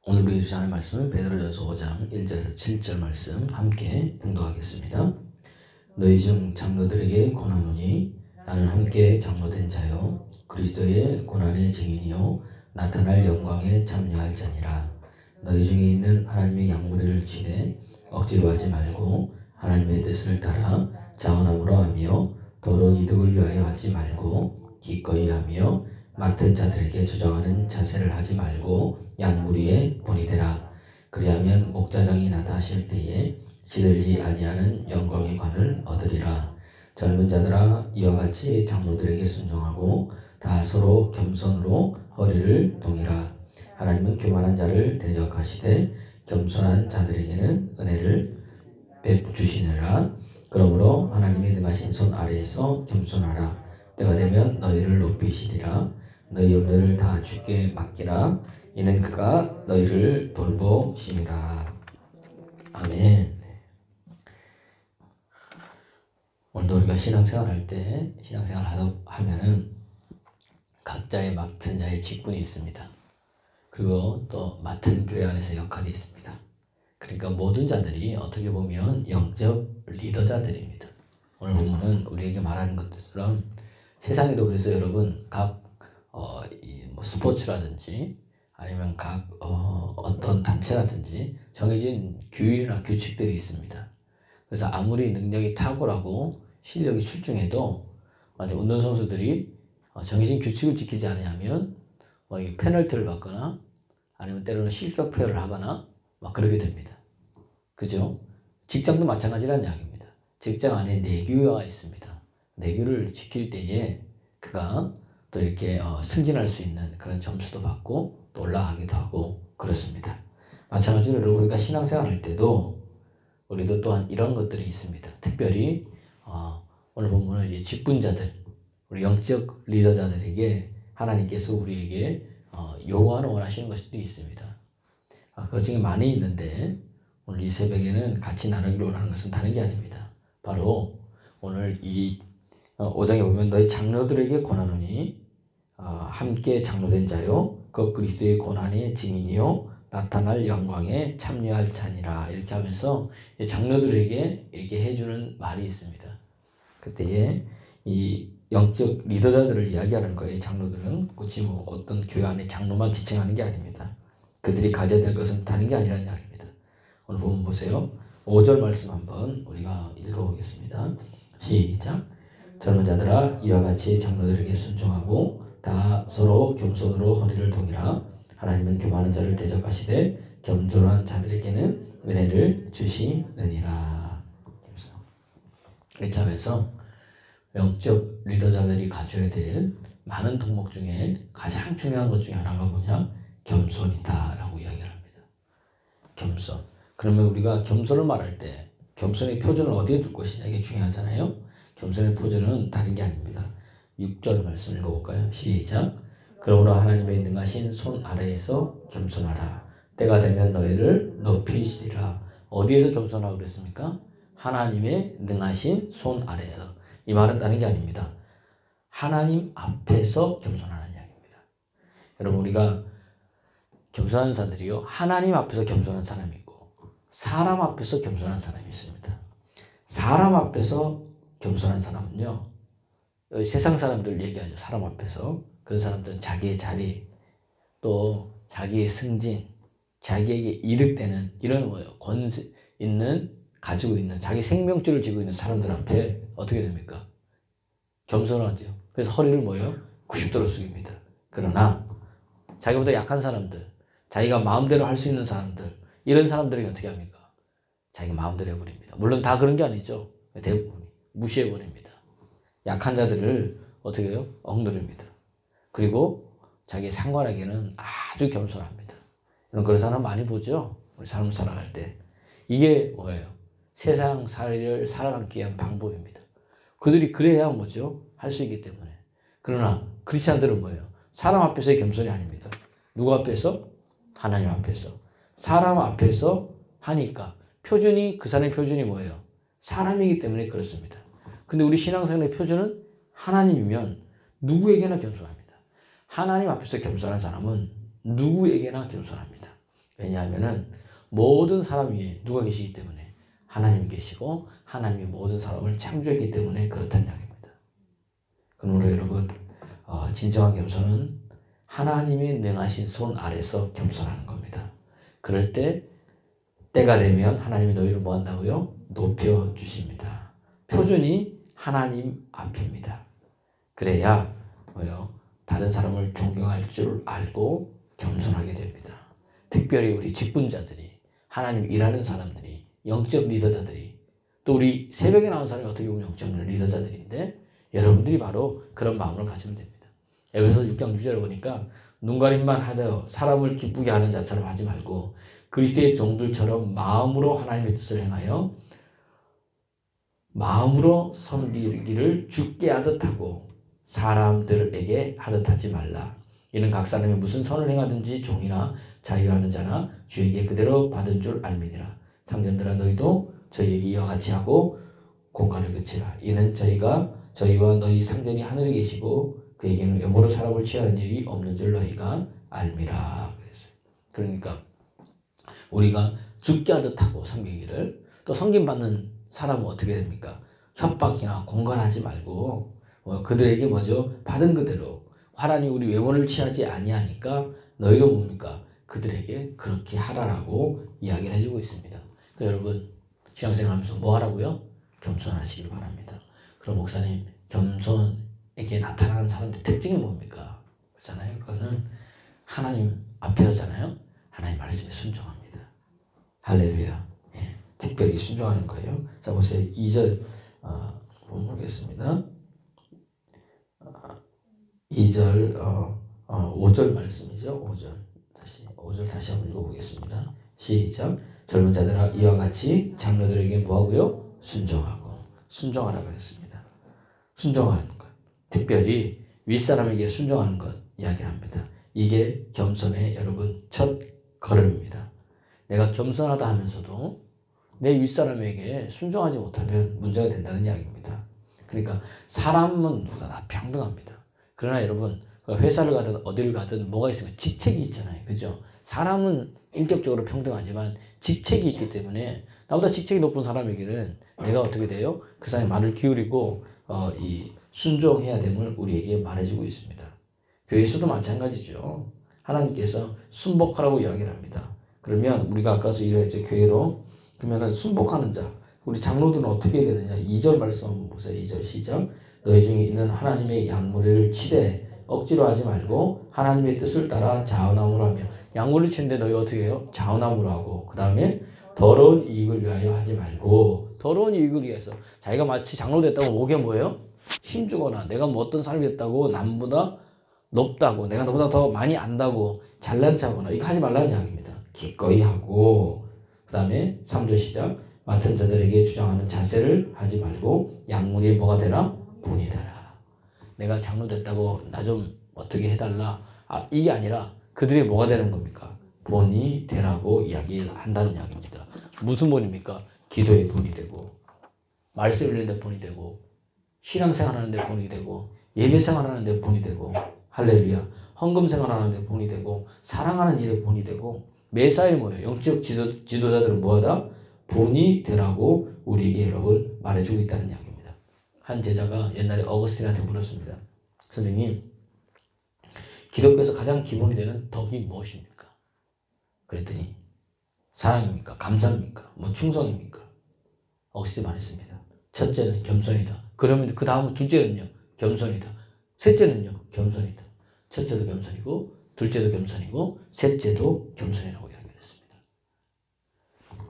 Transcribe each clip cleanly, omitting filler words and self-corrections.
오늘 우리 주시하는 말씀은 베드로전서 5장 1절에서 7절 말씀 함께 봉독하겠습니다. 너희 중 장로들에게 권하노니 나는 함께 장로된 자요 그리스도의 고난의 증인이요 나타날 영광에 참여할 자니라. 너희 중에 있는 하나님의 양무리를 치되 억지로 하지 말고 하나님의 뜻을 따라 자원함으로 하며 더러운 이득을 위하여 하지 말고 기꺼이 하며 맡은 자들에게 조정하는 자세를 하지 말고 양무리에 본이 되라. 그리하면 목자장이 나타하실 때에 시들지 아니하는 영광의 관을 얻으리라. 젊은 자들아 이와 같이 장로들에게 순종하고 다 서로 겸손으로 허리를 동이라. 하나님은 교만한 자를 대적하시되 겸손한 자들에게는 은혜를 베주시느라. 그러므로 하나님의 능하신 손 아래에서 겸손하라. 때가 되면 너희를 높이시리라. 너희 염려를 다 주께 맡기라. 이는 그가 너희를 돌보시리라. 아멘. 오늘도 우리가 신앙생활 할 때 신앙생활 하면은 각자의 맡은 자의 직분이 있습니다. 그리고 또 맡은 교회 안에서 역할이 있습니다. 그러니까 모든 자들이 어떻게 보면 영적 리더자들입니다. 오늘 본문은 우리에게 말하는 것처럼 세상에도 그래서 여러분 각 뭐 스포츠라든지 아니면 각 어떤 단체라든지 정해진 규율이나 규칙들이 있습니다. 그래서 아무리 능력이 탁월하고 실력이 출중해도 만약 운동선수들이 정해진 규칙을 지키지 않으면 페널티를 받거나 아니면 때로는 실격패를 하거나 막 그러게 됩니다. 그죠? 직장도 마찬가지라는 이야기입니다. 직장 안에 내규가 있습니다. 내규를 지킬 때에 그가 또 이렇게 승진할 수 있는 그런 점수도 받고 또 올라가기도 하고 그렇습니다. 마찬가지로 우리가 신앙생활 할 때도 우리도 또한 이런 것들이 있습니다. 특별히 오늘 보면 이제 직분자들, 우리 영적 리더자들에게 하나님께서 우리에게 요구하는 원하시는 것들이 있습니다. 그 중에 많이 있는데 오늘 이 새벽에는 같이 나누기로 원하는 것은 다른 게 아닙니다. 바로 오늘 이 5장에 보면 너희 장로들에게 권하노니 함께 장로된 자요 그 그리스도의 고난의 증인이요 나타날 영광에 참여할 자니라. 이렇게 하면서 장로들에게 이렇게 해주는 말이 있습니다. 그때에 이 영적 리더자들을 이야기하는 거예요. 장로들은 굳이 뭐 어떤 교회 안에 장로만 지칭하는 게 아닙니다. 그들이 가져야 될 것은 다른 게 아니라는 이야기입니다. 오늘 보면 보세요. 5절 말씀 한번 우리가 읽어보겠습니다. 시작. 젊은 자들아 이와 같이 장로들에게 순종하고 다 서로 겸손으로 허리를 동이라. 하나님은 교만한 자를 대적하시되 겸손한 자들에게는 은혜를 주시느니라. 이렇게 하면서 영적 리더자들이 가져야 될 많은 덕목 중에 가장 중요한 것 중에 하나가 뭐냐? 겸손이다라고 이야기를 합니다. 겸손. 그러면 우리가 겸손을 말할 때 겸손의 표준을 어디에 둘 것이냐 이게 중요하잖아요. 겸손의 표준은 다른 게 아닙니다. 6절 말씀 읽어볼까요? 시작. 그러므로 하나님의 능하신 손 아래에서 겸손하라. 때가 되면 너희를 높이시리라. 어디에서 겸손하라고 그랬습니까? 하나님의 능하신 손 아래에서. 이 말은 다른 게 아닙니다. 하나님 앞에서 겸손하는 이야기입니다. 여러분 우리가 겸손한 사람들이요 하나님 앞에서 겸손한 사람이 있고 사람 앞에서 겸손한 사람이 있습니다. 사람 앞에서 겸손한 사람은요 세상 사람들 얘기하죠. 사람 앞에서 그런 사람들은 자기의 자리 또 자기의 승진 자기에게 이득되는 이런 권세 있는 가지고 있는 자기 생명줄을 쥐고 있는 사람들 앞에 어떻게 됩니까? 겸손하죠. 그래서 허리를 90도로 숙입니다. 그러나 자기보다 약한 사람들 자기가 마음대로 할 수 있는 사람들 이런 사람들에게 어떻게 합니까? 자기가 마음대로 해버립니다. 물론 다 그런 게 아니죠. 대부분이 무시해버립니다. 약한 자들을 어떻게 해요? 억누릅니다. 그리고 자기 상관에게는 아주 겸손합니다. 그런 사람 많이 보죠? 우리 삶을 살아갈 때. 이게 뭐예요? 세상 살이를 살아가기 위한 방법입니다. 그들이 그래야 뭐죠? 할 수 있기 때문에. 그러나 크리스찬들은 뭐예요? 사람 앞에서의 겸손이 아닙니다. 누구 앞에서? 하나님 앞에서. 사람 앞에서 하니까 표준이 그 사람의 표준이 뭐예요? 사람이기 때문에 그렇습니다. 근데 우리 신앙생활의 표준은 하나님이면 누구에게나 겸손합니다. 하나님 앞에서 겸손한 사람은 누구에게나 겸손합니다. 왜냐하면은 모든 사람 위에 누가 계시기 때문에 하나님이 계시고 하나님이 모든 사람을 창조했기 때문에 그렇다는 이야기입니다. 그러므로 여러분 진정한 겸손은 하나님의 능하신 손 아래서 겸손하는 겁니다. 그럴 때 때가 되면 하나님이 너희를 뭐 한다고요? 높여주십니다. 표준이 하나님 앞입니다. 그래야 뭐요? 다른 사람을 존경할 줄 알고 겸손하게 됩니다. 특별히 우리 직분자들이, 하나님 일하는 사람들이, 영적 리더자들이, 또 우리 새벽에 나온 사람이 어떻게 보면 영적 리더자들인데 여러분들이 바로 그런 마음을 가지면 됩니다. 에베소 6장 6절을 보니까 눈가림만 하자 사람을 기쁘게 하는 자처럼 하지 말고 그리스도의 종들처럼 마음으로 하나님의 뜻을 행하여 마음으로 섬기기를 주께 하듯 하고 사람들에게 하듯 하지 말라. 이는 각 사람이 무슨 선을 행하든지 종이나 자유하는 자나 주에게 그대로 받은 줄 알미니라. 상전들아 너희도 저희에게 이와 같이 하고 공간을 그치라. 이는 저희와 너희 상전이 하늘에 계시고 그에게는 외모로 사람을 취하는 일이 없는 줄 너희가 알미라. 그러니까 우리가 죽게 하듯 하고 섬기기를, 또 섬김받는 사람은 어떻게 됩니까? 협박이나 공간하지 말고 그들에게 뭐죠? 받은 그대로 하나님 우리 외모를 취하지 아니하니까 너희도 뭡니까? 그들에게 그렇게 하라라고 이야기를 해주고 있습니다. 그러니까 여러분 신앙생활하면서 뭐 하라고요? 겸손하시길 바랍니다. 그럼 목사님 겸손에게 나타나는 사람들의 특징이 뭡니까? 그렇잖아요. 그거는 하나님 앞에서잖아요. 하나님 말씀에 순종합니다. 할렐루야. 예, 특별히 순종하는 거예요. 자 보세요. 2절 보겠습니다. 2절 5절 말씀이죠. 5절 다시 한번 읽어보겠습니다. 시작. 젊은 자들아 이와 같이 장로들에게 뭐하고요? 순종하라 그랬습니다. 순종하는 것, 특별히 윗사람에게 순종하는 것 이야기를 합니다. 이게 겸손의 여러분 첫 걸음입니다. 내가 겸손하다 하면서도 내 윗사람에게 순종하지 못하면 문제가 된다는 이야기입니다. 그러니까 사람은 누구나 다 평등합니다. 그러나 여러분 회사를 가든 어디를 가든 뭐가 있으면 직책이 있잖아요. 그죠? 사람은 인격적으로 평등하지만 직책이 있기 때문에 나보다 직책이 높은 사람에게는 내가 어떻게 돼요? 그 사람의 말을 기울이고 이 순종해야 됨을 우리에게 말해주고 있습니다. 교회에서도 마찬가지죠. 하나님께서 순복하라고 이야기를 합니다. 그러면 우리가 아까서 이랬죠. 교회로 그러면은 순복하는 자 우리 장로들은 어떻게 해야 되느냐. 2절 말씀 한번 보세요. 2절 시작. 너희 중에 있는 하나님의 양무리를 치되 억지로 하지 말고 하나님의 뜻을 따라 자원함으로 하며. 양무리를 치는데 너희 어떻게 해요? 자원함으로 하고 그 다음에 더러운 이익을 위하여 하지 말고. 더러운 이익을 위해서 자기가 마치 장로 됐다고 목에 뭐예요? 힘주거나 내가 뭐 어떤 사람이 됐다고 남보다 높다고 내가 너보다 더 많이 안다고 잘난 척하거나 이거 하지 말라는 이야기입니다. 기꺼이 하고 그 다음에 3절 시작. 맡은 자들에게 주장하는 자세를 하지 말고 양무리에 뭐가 되라? 본이 되라. 내가 장로 됐다고 나 좀 어떻게 해달라. 이게 아니라 그들이 뭐가 되는 겁니까? 본이 되라고 이야기를 한다는 이야기입니다. 무슨 본입니까? 기도의 본이 되고 말씀 읽는 데 본이 되고 신앙생활하는 데 본이 되고 예배생활하는 데 본이 되고 할렐루야 헌금생활하는 데 본이 되고 사랑하는 일에 본이 되고 매사에 뭐예요? 영적 지도자들은 뭐하다? 본이 되라고 우리에게 여러분 말해주고 있다는 이야기입니다. 한 제자가 옛날에 어거스틴한테 물었습니다. 선생님 기독교에서 가장 기본이 되는 덕이 무엇입니까? 그랬더니 사랑입니까? 감사입니까? 뭐 충성입니까? 어거스틴 말했습니다. 첫째는 겸손이다. 그러면 그 다음 둘째는요? 겸손이다. 셋째는요? 겸손이다. 첫째도 겸손이고 둘째도 겸손이고 셋째도 겸손이라고 이야기했습니다.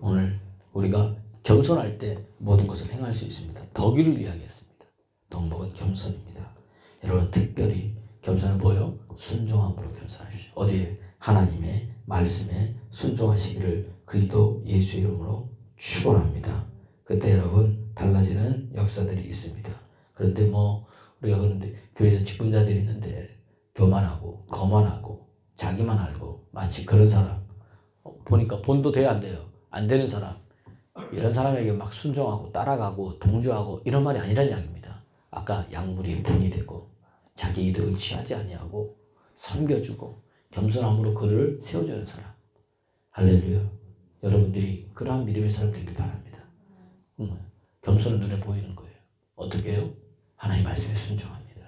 오늘 우리가 겸손할 때 모든 것을 행할 수 있습니다. 덕위를 이야기했습니다. 덕목은 겸손입니다. 여러분 특별히 겸손은 뭐예요? 순종함으로 겸손하십시오. 어디에? 하나님의 말씀에 순종하시기를 그리스도 예수 이름으로 축원합니다. 그때 여러분 달라지는 역사들이 있습니다. 그런데 우리가 그런데 교회에서 직분자들이 있는데 교만하고 거만하고 자기만 알고 마치 그런 사람 보니까 본도 돼야 안 돼요. 안 되는 사람 이런 사람에게 막 순종하고 따라가고 동조하고 이런 말이 아니란 이야기입니다. 아까 양무리의 본이 되고 자기 이득을 취하지 아니하고 섬겨주고 겸손함으로 그를 세워주는 사람. 할렐루야. 여러분들이 그러한 믿음의 사람 되길 바랍니다. 겸손은 눈에 보이는 거예요. 어떻게 해요? 하나님 말씀에 순종합니다.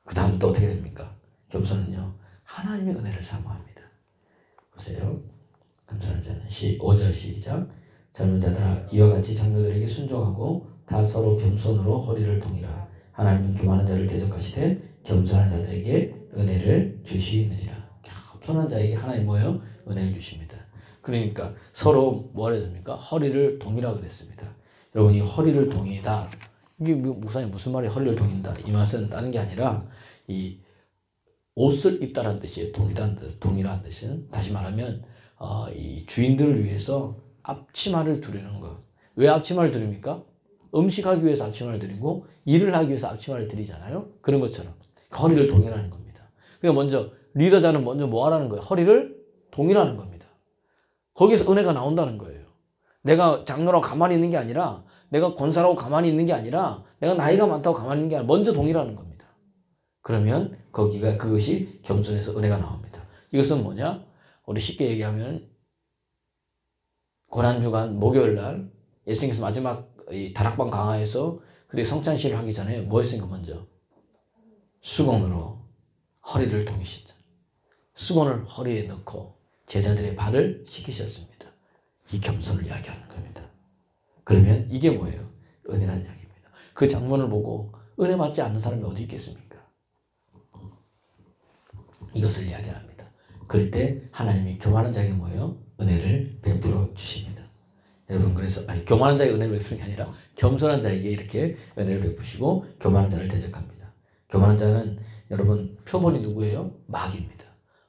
그 다음 또 어떻게 됩니까? 겸손은요, 하나님의 은혜를 사모합니다. 보세요. 겸손한 자는 5절 시작. 젊은 자들아 이와 같이 장로들에게 순종하고 다 서로 겸손으로 허리를 동이라. 하나님은 교만한 자를 대적하시되 겸손한 자들에게 은혜를 주시느니라. 겸손한 자에게 하나님 뭐예요? 은혜를 주십니다. 그러니까 서로 뭐라 했습니까? 허리를 동이라 그랬습니다. 여러분이 허리를 동이다. 이게 목사님 무슨 말이에요? 허리를 동인다. 이 말은 다른 게 아니라 이 옷을 입다라는 뜻이에요. 동이라는 뜻은 다시 말하면 이 주인들을 위해서 앞치마를 두르는 것. 왜 앞치마를 두릅니까? 음식하기 위해서 앞치마를 드리고 일을 하기 위해서 앞치마를 드리잖아요. 그런 것처럼 허리를 동이라는 겁니다. 그러니까 먼저 리더자는 먼저 뭐 하라는 거예요? 허리를 동이라는 겁니다. 거기서 은혜가 나온다는 거예요. 내가 장로라고 가만히 있는 게 아니라, 내가 권사라고 가만히 있는 게 아니라, 내가 나이가 많다고 가만히 있는 게 아니라 먼저 동이라는 겁니다. 그러면 그것이 겸손해서 은혜가 나옵니다. 이것은 뭐냐? 우리 쉽게 얘기하면 고난주간 목요일날 예수님께서 마지막 이 다락방 강화에서 그들이 성찬식을 하기 전에 뭐 했습니까? 먼저 수건으로 허리를 동이시죠. 수건을 허리에 넣고 제자들의 발을 씻기셨습니다. 이 겸손을 이야기하는 겁니다. 그러면 이게 뭐예요? 은혜라는 이야기입니다. 그 장면을 보고 은혜 받지 않는 사람이 어디 있겠습니까? 이것을 이야기합니다. 그럴 때 하나님이 교만한 자에게 뭐예요? 은혜를 베풀어 주십니다. 여러분, 그래서 교만한 자에게 은혜를 베푸는 게 아니라 겸손한 자에게 이렇게 은혜를 베푸시고 교만한 자를 대적합니다. 교만한 자는 여러분 표본이 누구예요? 마귀입니다.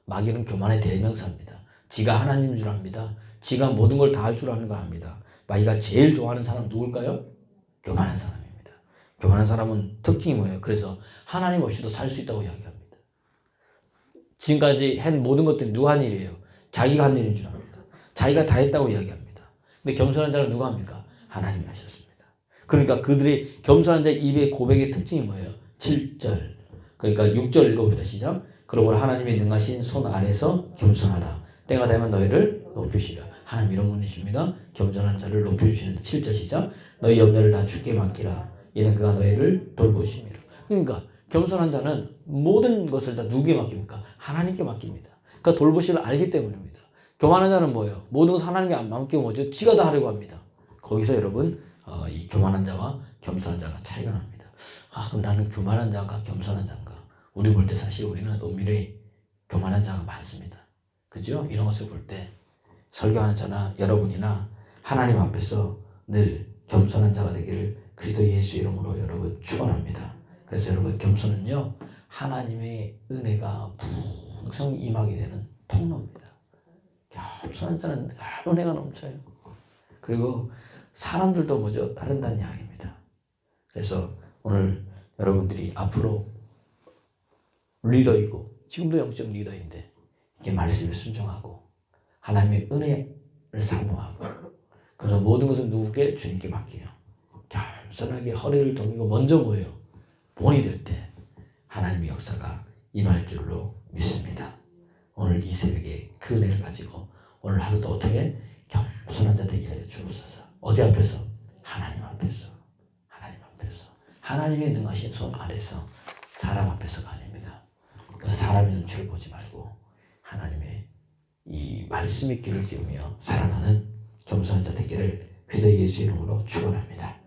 마귀는 교만의 대명사입니다. 지가 하나님인 줄 압니다. 지가 모든 걸 다 할 줄 아는 걸 압니다. 마귀가 제일 좋아하는 사람은 누굴까요? 교만한 사람입니다. 교만한 사람은 특징이 뭐예요? 그래서 하나님 없이도 살 수 있다고 이야기합니다. 지금까지 한 모든 것들이 누가 한 일이에요? 자기가 한 일인 줄 압니다. 자기가 다 했다고 이야기합니다. 근데 겸손한 자는 누가 합니까? 하나님이 하셨습니다. 그러니까 그들이 겸손한 자의 입의 고백의 특징이 뭐예요? 7절. 그러니까 6절 읽어봅시다. 시작. 그러므로 하나님의 능하신 손 아래서 겸손하라. 때가 되면 너희를 높이시라. 하나님 이런 분이십니다. 겸손한 자를 높여주시는데 7절 시작. 너희 염려를 다 주께 맡기라. 이는 그가 너희를 돌보심이라. 그러니까 겸손한 자는 모든 것을 다 누구에게 맡깁니까? 하나님께 맡깁니다. 그러니까 돌보심을 알기 때문입니다. 교만한 자는 뭐예요? 모든 것을 하나님께 안 맡기고 뭐죠? 지가 다 하려고 합니다. 거기서 여러분 이 교만한 자와 겸손한 자가 차이가 납니다. 그럼 나는 교만한 자가 겸손한 자인가? 우리 볼 때 사실 우리는 은밀히 교만한 자가 많습니다. 그죠? 이런 것을 볼 때 설교하는 저나 여러분이나 하나님 앞에서 늘 겸손한 자가 되기를 그리스도 예수 이름으로 여러분 축원합니다. 그래서 여러분 겸손은요 하나님의 은혜가 풍성 임하게 되는 통로입니다. 겸손한 자는 은혜가 넘쳐요. 그리고 사람들도 뭐죠? 따른다는 이야기입니다. 그래서 오늘 여러분들이 앞으로 리더이고 지금도 영적 리더인데 이게 말씀에 순종하고 하나님의 은혜를 사모하고 그래서 모든 것을 누구께? 주님께 맡겨요. 겸손하게 허리를 동이고 먼저 뭐예요? 본이 될 때 하나님의 역사가 임할 줄로 믿습니다. 오늘 이 새벽에 그 은혜를 가지고 오늘 하루도 어떻게 겸손한 자 되게 하여 주옵소서. 어디 앞에서? 하나님 앞에서. 하나님 앞에서. 하나님의 능하신 손 아래서 사람 앞에서가 아닙니다. 그 사람의 눈치를 보지 말고 하나님의 이 말씀의 귀를 기울이며 살아가는 겸손한 자 되기를 그리스도 예수 이름으로 축원합니다.